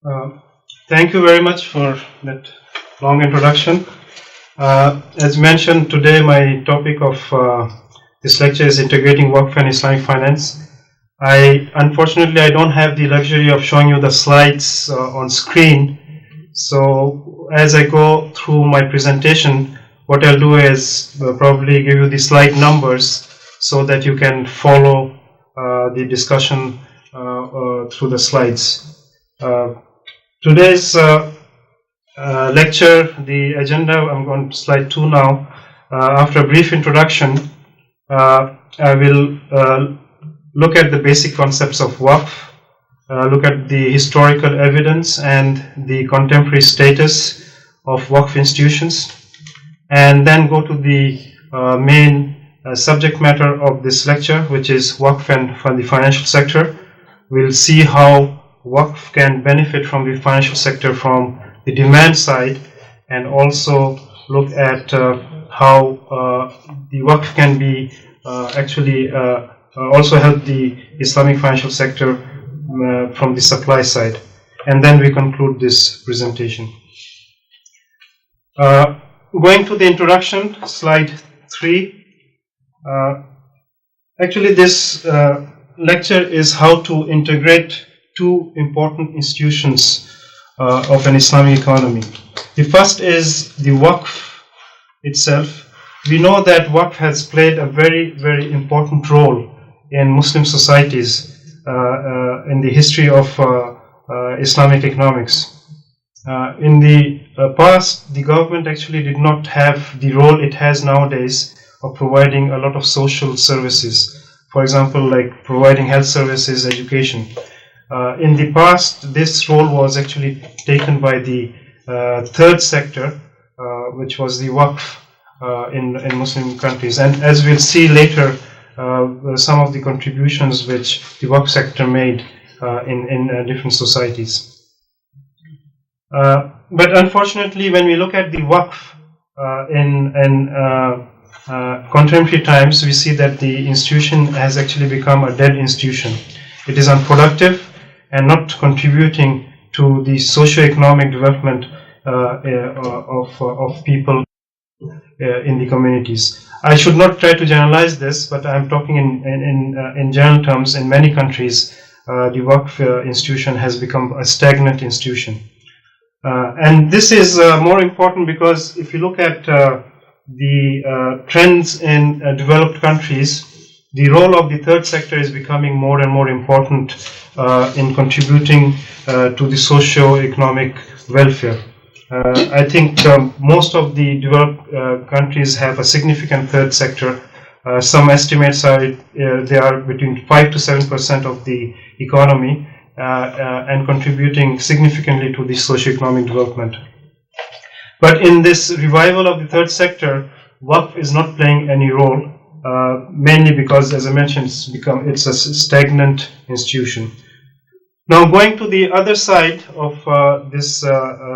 Uh, Thank you very much for that long introduction. As mentioned, today my topic of this lecture is integrating Waqf and Islamic finance. Unfortunately I don't have the luxury of showing you the slides on screen. So as I go through my presentation, what I'll do is probably give you the slide numbers so that you can follow the discussion through the slides. Today's lecture, the agenda, I'm going to slide 2 now. After a brief introduction, I will look at the basic concepts of Waqf, look at the historical evidence and the contemporary status of Waqf institutions, and then go to the main subject matter of this lecture, which is Waqf and the financial sector. We'll see how Waqf can benefit from the financial sector from the demand side, and also look at how the Waqf can be also help the Islamic financial sector from the supply side. And then we conclude this presentation. Going to the introduction, slide 3. Actually, this lecture is how to integrate two important institutions of an Islamic economy. The first is the Waqf itself. We know that Waqf has played a very, very important role in Muslim societies in the history of Islamic economics. In the past, the government actually did not have the role it has nowadays of providing a lot of social services. For example, like providing health services, education. In the past, this role was actually taken by the third sector, which was the Waqf in Muslim countries. And as we'll see later, some of the contributions which the Waqf sector made in different societies. But unfortunately, when we look at the Waqf in contemporary times, we see that the institution has actually become a dead institution. It is unproductive and not contributing to the socio-economic development of people in the communities. I should not try to generalize this, but I'm talking in general terms. In many countries, the Waqf institution has become a stagnant institution. And this is more important because if you look at the trends in developed countries, the role of the third sector is becoming more and more important in contributing to the socio-economic welfare. I think most of the developed countries have a significant third sector. Some estimates are they are between 5 to 7% of the economy and contributing significantly to the socio-economic development. But in this revival of the third sector, Waqf is not playing any role. Mainly because, as I mentioned, it's a stagnant institution. Now, going to the other side of this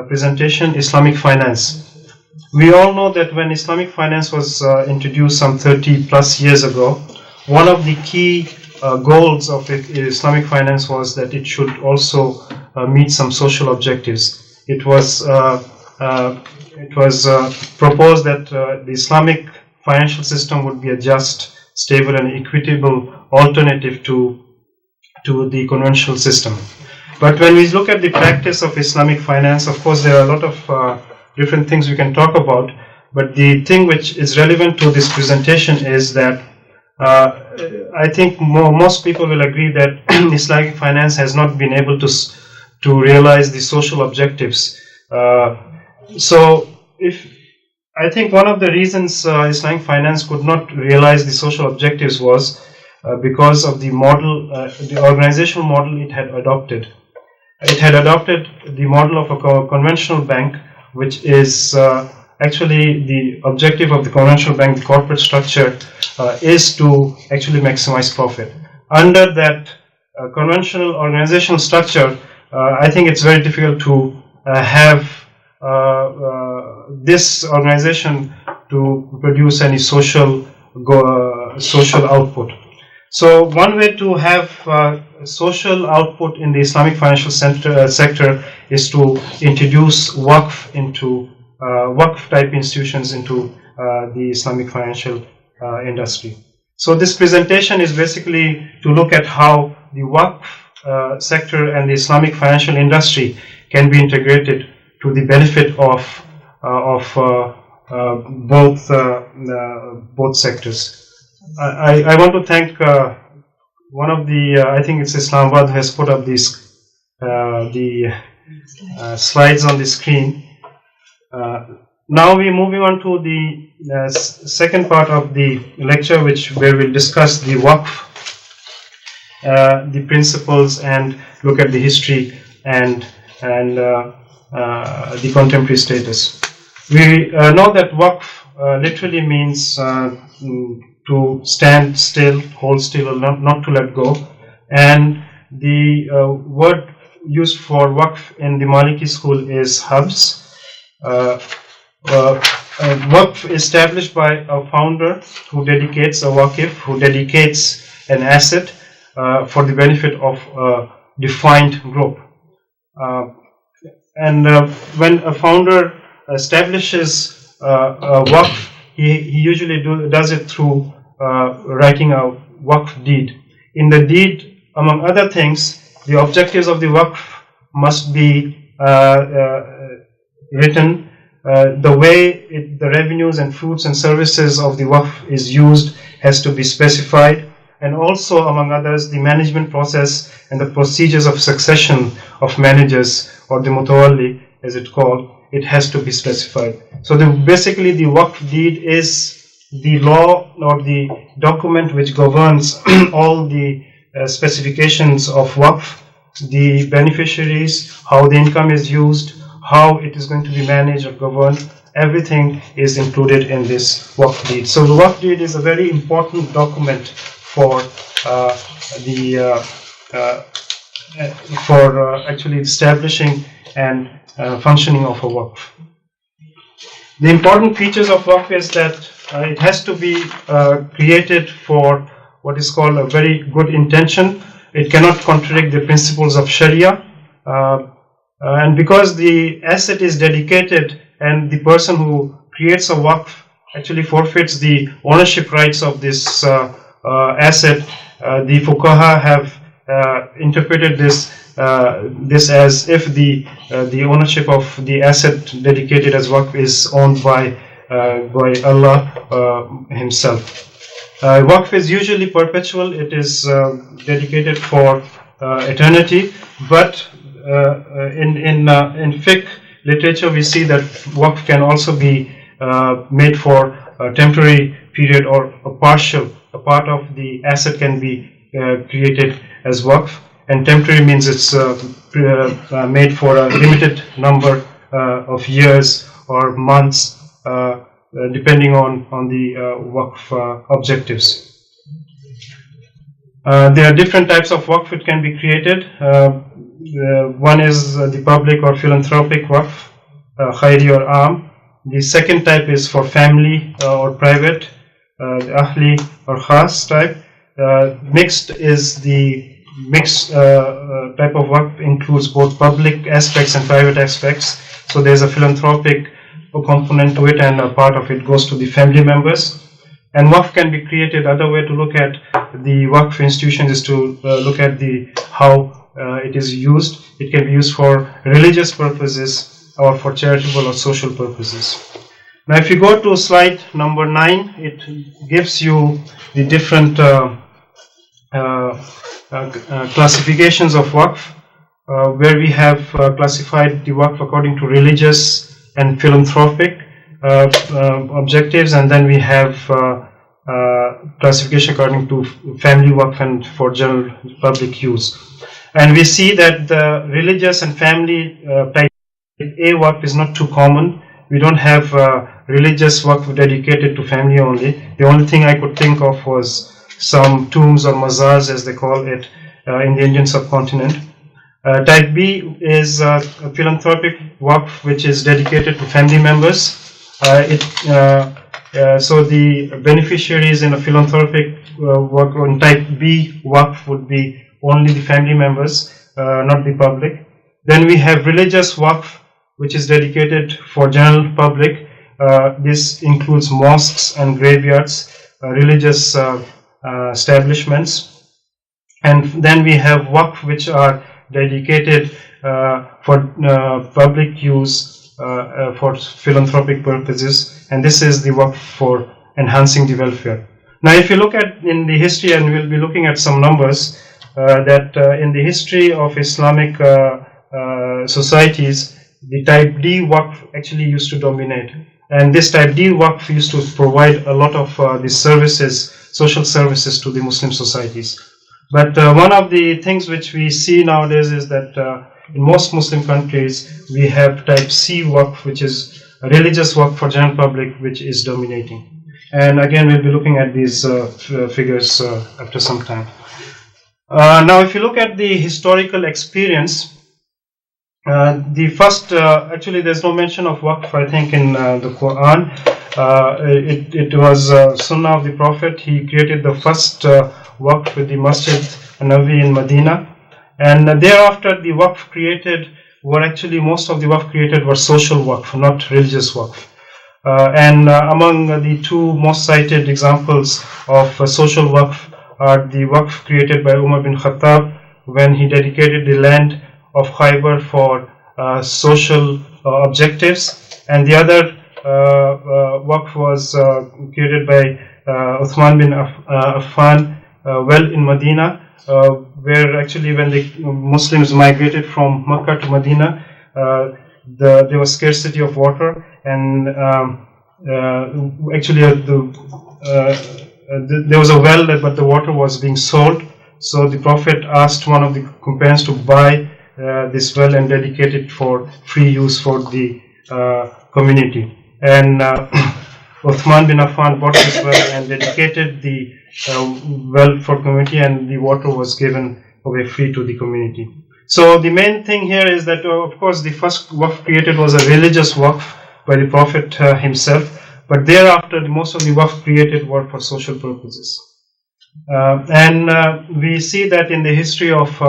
presentation, Islamic finance. We all know that when Islamic finance was introduced some 30 plus years ago, one of the key goals of Islamic finance was that it should also meet some social objectives. It was proposed that the Islamic financial system would be a just, stable and equitable alternative to the conventional system. But when we look at the practice of Islamic finance, of course there are a lot of different things we can talk about, but the thing which is relevant to this presentation is that I think most people will agree that Islamic finance has not been able to realize the social objectives. I think one of the reasons Islamic finance could not realize the social objectives was because of the model, the organizational model it had adopted. It had adopted the model of a conventional bank, which is actually the objective of the conventional bank, the corporate structure, is to actually maximize profit. Under that conventional organizational structure, I think it's very difficult to have this organization to produce any social output. So one way to have social output in the Islamic financial sector is to introduce Waqf type institutions into the Islamic financial industry. So this presentation is basically to look at how the Waqf sector and the Islamic financial industry can be integrated to the benefit of both sectors. I want to thank one of the I think it's Islamabad who has put up these slides on the screen. Now we're moving on to the second part of the lecture, where we'll discuss the Waqf, the principles, and look at the history and the contemporary status. We know that Waqf literally means to stand still, hold still, or not to let go. And the word used for Waqf in the Maliki school is habs. Waqf is established by a founder who dedicates a waqif, who dedicates an asset for the benefit of a defined group. When a founder establishes a waqf, he usually does it through writing a waqf deed. In the deed, among other things, the objectives of the waqf must be written. The way the revenues and fruits and services of the waqf is used has to be specified, and also, among others, the management process and the procedures of succession of managers, or the mutawalli as it's called, it has to be specified. So basically the waqf deed is the law or the document which governs all the specifications of waqf, the beneficiaries, how the income is used, how it is going to be managed or governed. Everything is included in this waqf deed. So the waqf deed is a very important document for actually establishing and functioning of a waqf. The important features of waqf is that it has to be created for what is called a very good intention. It cannot contradict the principles of Sharia, and because the asset is dedicated and the person who creates a waqf actually forfeits the ownership rights of this asset, the fuqaha have interpreted this as if the ownership of the asset dedicated as waqf is owned by Allah Himself. Waqf is usually perpetual. It is dedicated for eternity. But in fiqh literature, we see that waqf can also be made for a temporary period or a partial. A part of the asset can be created as waqf, and temporary means it's made for a limited number of years or months, depending on the waqf objectives. There are different types of waqf that can be created. One is the public or philanthropic waqf, khairi or aam. The second type is for family or private, the ahli or khas type. Mixed is the mixed type of waqf, includes both public aspects and private aspects. So there's a philanthropic component to it, and a part of it goes to the family members. And waqf can be created. Other way to look at the waqf institution is to look at how it is used. It can be used for religious purposes or for charitable or social purposes. Now, if you go to slide number 9, it gives you the different classifications of waqf, where we have classified the waqf according to religious and philanthropic objectives, and then we have classification according to family waqf and for general public use. And we see that the religious and family type A waqf is not too common. We don't have religious waqf dedicated to family only. The only thing I could think of was some tombs or mazars, as they call it, in the Indian subcontinent. Type B is a philanthropic waqf which is dedicated to family members. So the beneficiaries in a philanthropic work on type B Waqf would be only the family members, not the public. Then we have religious Waqf, which is dedicated for general public. This includes mosques and graveyards, religious establishments. And then we have Waqf, which are dedicated for public use for philanthropic purposes, and this is the Waqf for enhancing the welfare. Now, if you look at in the history, and we'll be looking at some numbers, that in the history of Islamic societies, the type D Waqf actually used to dominate. And this type D Waqf used to provide a lot of the services, social services to the Muslim societies. But one of the things which we see nowadays is that in most Muslim countries, we have type C Waqf, which is a religious Waqf for general public, which is dominating. And again, we'll be looking at these figures after some time. Now, if you look at the historical experience, the first, actually there's no mention of Waqf, I think, in the Quran. It was Sunnah of the Prophet. He created the first Waqf with the Masjid Nabawi in Medina. And thereafter, the Waqf created were actually, most of the Waqf created were social Waqf, not religious Waqf. And among the two most cited examples of social Waqf are the Waqf created by Umar bin Khattab when he dedicated the land of Khaybar for social objectives, and the other Waqf was created by Uthman bin Affan well in Medina, where actually when the Muslims migrated from Mecca to Medina, there was scarcity of water, and actually there was a well, but the water was being sold. So the Prophet asked one of the companions to buy this well and dedicate it for free use for the community. And Uthman bin Affan bought this well and dedicated the well for community, and the water was given away free to the community. So the main thing here is that, of course, the first Waqf created was a religious Waqf by the Prophet himself, but thereafter most of the Waqf created were for social purposes. And we see that in the history of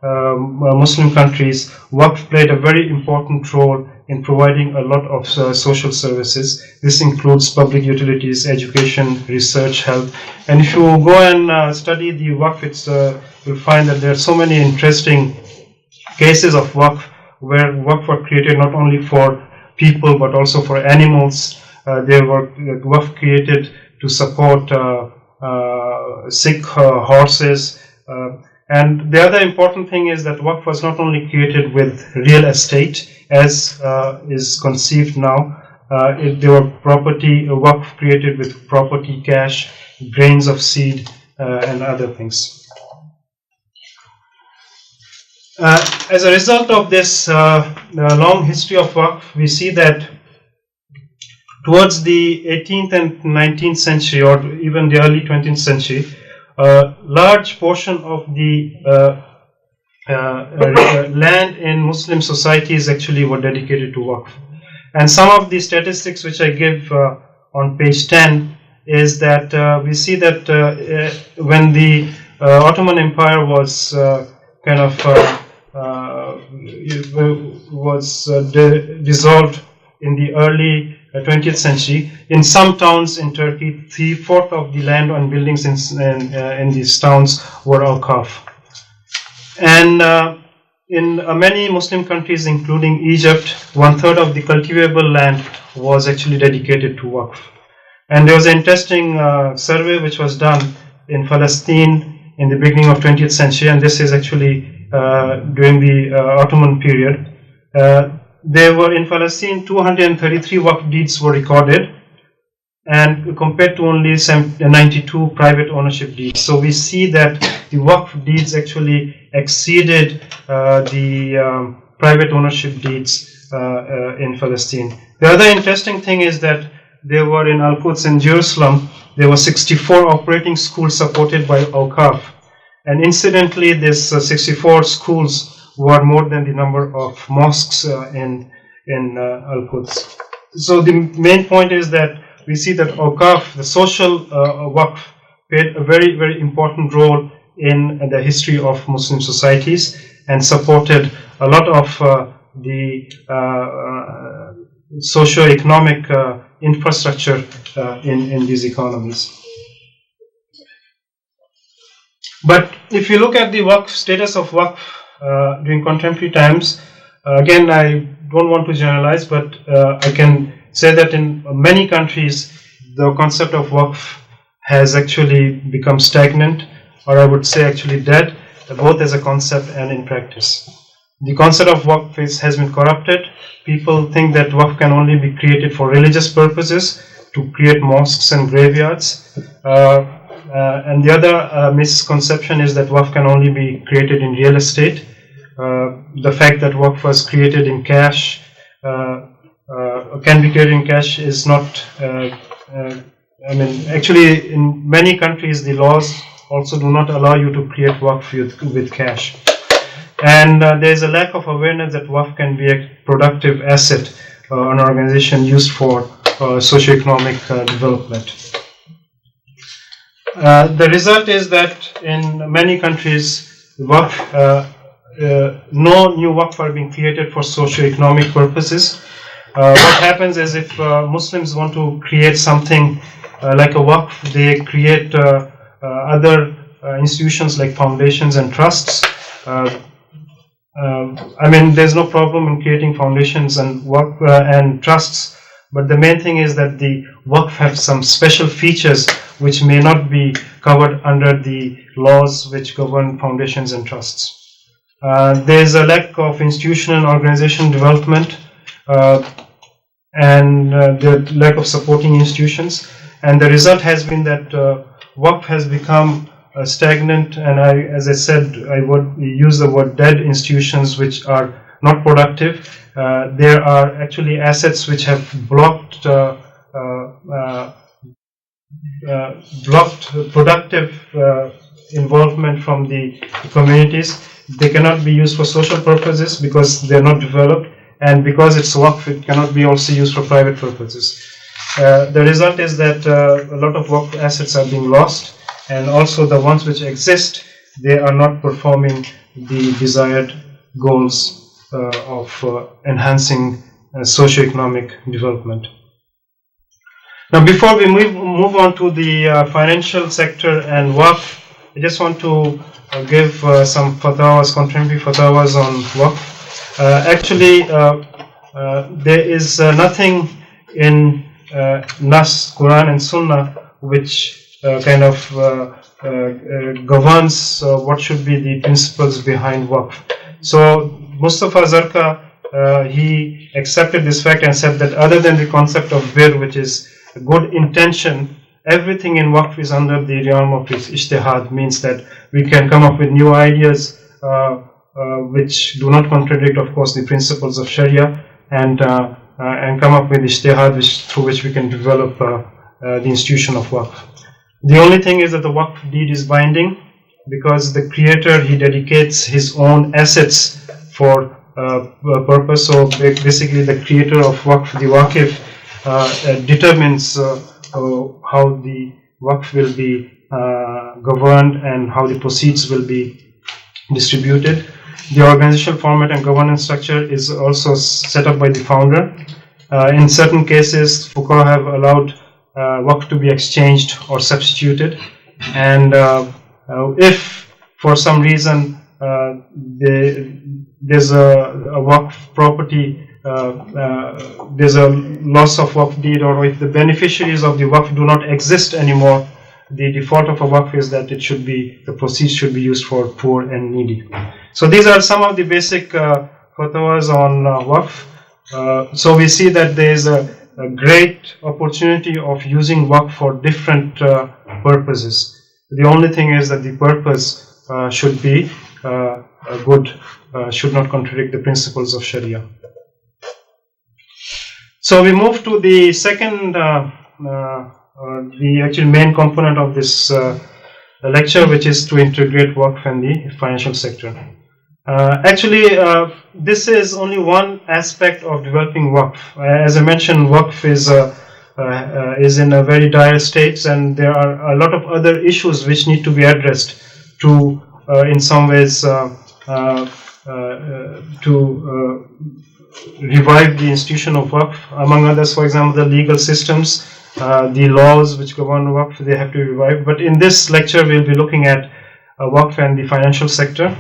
Muslim countries, Waqf played a very important role in providing a lot of social services. This includes public utilities, education, research, health. And if you go and study the Waqf, you'll find that there are so many interesting cases of Waqf where Waqf were created not only for people but also for animals. There were Waqf created to support sick horses. And the other important thing is that Waqf was not only created with real estate as is conceived now. There were property, Waqf created with property, cash, grains of seed, and other things. As a result of this long history of Waqf, we see that towards the 18th and 19th century, or even the early 20th century, a large portion of the land in Muslim societies actually were dedicated to Waqf. And some of the statistics which I give on page 10 is that we see that when the Ottoman Empire was dissolved in the early 20th century, in some towns in Turkey, 3/4 of the land and buildings in these towns were Waqaf. And in many Muslim countries, including Egypt, 1/3 of the cultivable land was actually dedicated to Waqf. And there was an interesting survey which was done in Palestine in the beginning of 20th century, and this is actually during the Ottoman period. There were in Palestine 233 Waqf deeds were recorded, and compared to only 92 private ownership deeds. So we see that the Waqf deeds actually exceeded the private ownership deeds in Palestine. The other interesting thing is that there were in Al-Quds in Jerusalem, there were 64 operating schools supported by Waqaf. And incidentally, these 64 schools were more than the number of mosques in Al-Quds. So the main point is that we see that Waqaf, the social Waqf, played a very, very important role in the history of Muslim societies and supported a lot of the socio-economic infrastructure in these economies. But if you look at the Waqf, status of Waqf during contemporary times, again, I don't want to generalize, but I can say that in many countries, the concept of Waqf has actually become stagnant, or I would say actually dead, both as a concept and in practice. The concept of Waqf has been corrupted. People think that Waqf can only be created for religious purposes, to create mosques and graveyards. And the other misconception is that Waqf can only be created in real estate. The fact that Waqf was created in cash, can be created in cash is not, actually in many countries the laws also do not allow you to create Waqf with cash. And there is a lack of awareness that Waqf can be a productive asset, an organization used for socio-economic development. The result is that in many countries, Waqf, no new Waqf are being created for socio-economic purposes. What happens is if Muslims want to create something like a Waqf, they create other institutions like foundations and trusts. There's no problem in creating foundations and Waqf and trusts, but the main thing is that the Waqf have some special features which may not be covered under the laws which govern foundations and trusts. There is a lack of institutional and organization development and the lack of supporting institutions, and the result has been that Waqf has become stagnant, and as I said, I would use the word dead institutions which are not productive. There are actually assets which have blocked productive involvement from the communities. They cannot be used for social purposes because they are not developed, and because it's Waqf, it cannot be also used for private purposes. The result is that a lot of Waqf assets are being lost, and also the ones which exist, they are not performing the desired goals of enhancing socio-economic development. Now, before we move on to the financial sector and Waqf, I just want to give some fatwas, contemporary fatwas on Waqf. There is nothing in Nas, Quran and Sunnah which governs what should be the principles behind Waqf. So Mustafa Zarqa, he accepted this fact and said that other than the concept of bir, which is good intention, everything in Waqf is under the realm of ijtihad, means that we can come up with new ideas which do not contradict, of course, the principles of Sharia, and come up with ijtihad through which we can develop the institution of Waqf. The only thing is that the Waqf deed is binding, because the creator, he dedicates his own assets for purpose. So basically the creator of Waqf, the Waqif, determines how the Waqf will be governed and how the proceeds will be distributed. The organizational format and governance structure is also set up by the founder. In certain cases, Fuqaha have allowed Waqf to be exchanged or substituted, and if for some reason there's a Waqf property, there's a loss of Waqf deed, or if the beneficiaries of the Waqf do not exist anymore, the default of a Waqf is that the proceeds should be used for poor and needy. So these are some of the basic fatwas on Waqf. So we see that there is a great opportunity of using Waqf for different purposes. The only thing is that the purpose should be good, should not contradict the principles of Sharia. So we move to the second, the actual main component of this lecture, which is to integrate Waqf and the financial sector. This is only one aspect of developing Waqf. As I mentioned, Waqf is is in a very dire state, and there are a lot of other issues which need to be addressed to, in some ways, to revive the institution of Waqf. Among others, for example, the legal systems, the laws which govern Waqf, they have to be revived. But in this lecture, we'll be looking at Waqf and the financial sector,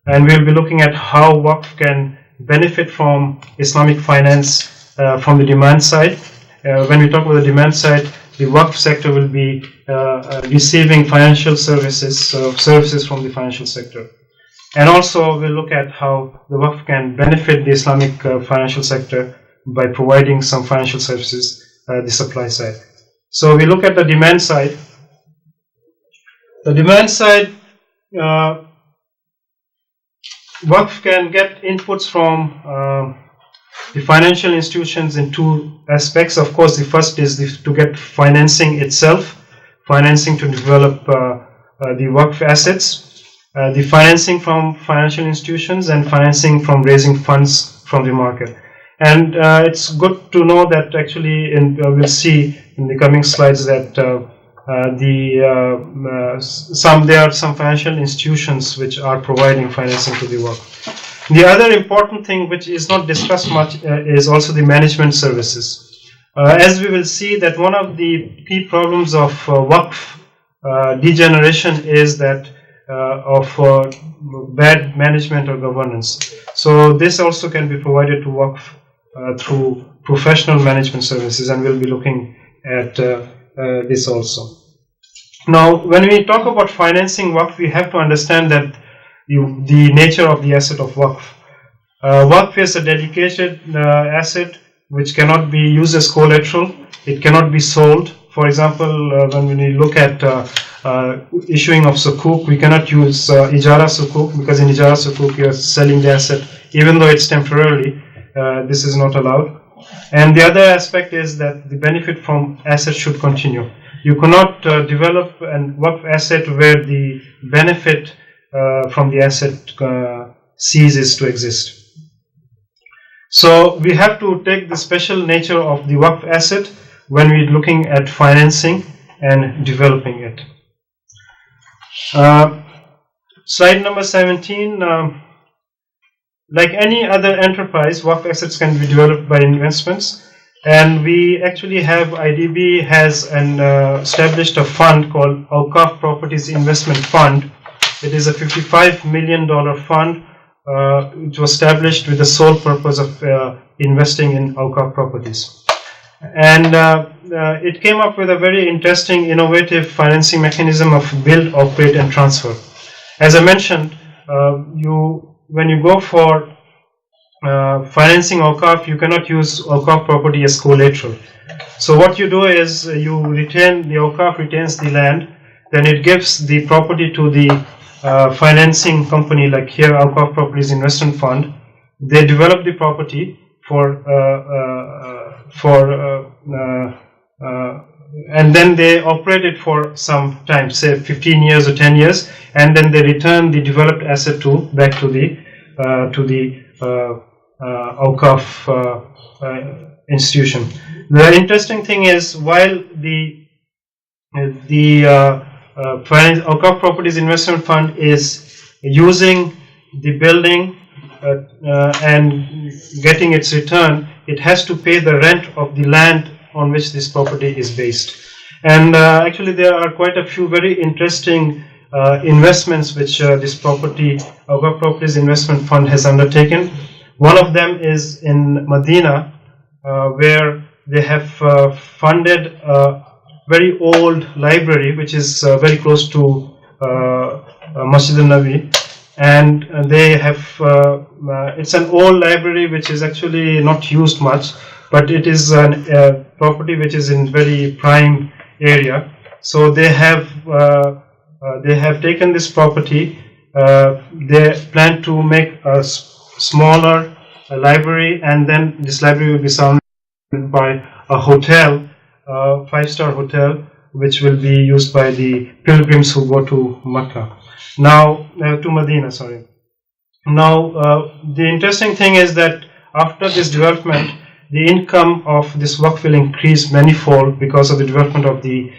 and we'll be looking at how Waqf can benefit from Islamic finance from the demand side. When we talk about the demand side, the Waqf sector will be receiving financial services from the financial sector. And also we'll look at how the Waqf can benefit the Islamic financial sector by providing some financial services, the supply side. So we look at the demand side. The demand side, Waqf can get inputs from the financial institutions in two aspects. Of course, the first is to get financing itself, financing to develop the Waqf assets, the financing from financial institutions, and financing from raising funds from the market. And it's good to know that actually, we'll see in the coming slides that there are some financial institutions which are providing financing to the Waqf. The other important thing which is not discussed much is also the management services. As we will see, that one of the key problems of Waqf degeneration is that of bad management or governance. So this also can be provided to Waqf through professional management services, and we'll be looking at this also. Now, when we talk about financing Waqf, we have to understand that the nature of the asset of Waqf. Waqf is a dedicated asset which cannot be used as collateral. It cannot be sold. For example, when we look at issuing of sukuk, we cannot use ijara sukuk, because in ijara sukuk you are selling the asset, even though it's temporarily. This is not allowed. And the other aspect is that the benefit from asset should continue. You cannot develop an Waqf asset where the benefit from the asset ceases to exist. So we have to take the special nature of the Waqf asset when we're looking at financing and developing it. Slide number 17. Like any other enterprise, Waqf assets can be developed by investments, and we actually have, IDB has established a fund called Waqaf Properties Investment Fund. It is a $55 million fund which was established with the sole purpose of investing in Waqaf properties. And it came up with a very interesting, innovative financing mechanism of build, operate, and transfer. As I mentioned, when you go for financing Waqaf, you cannot use Waqaf property as collateral. So what you do is the Waqaf retains the land, then it gives the property to the financing company, like here Waqaf Properties Investment Fund. They develop the property and then they operate it for some time, say 15 years or 10 years, and then they return the developed asset back to the Waqaf institution. The interesting thing is, while the Waqaf Properties Investment Fund is using the building and getting its return, it has to pay the rent of the land on which this property is based. And actually there are quite a few very interesting investments which this Waqaf Properties Investment Fund has undertaken. One of them is in Medina, where they have funded a very old library which is very close to Masjid al-Nabi, and they have it's an old library which is actually not used much, but it is a property which is in very prime area. So they have taken this property. They plan to make a smaller library, and then this library will be surrounded by a hotel, a 5-star hotel, which will be used by the pilgrims who go to Mecca. Now, to Medina, sorry. Now, the interesting thing is that after this development, the income of this Waqf will increase manifold because of the development of the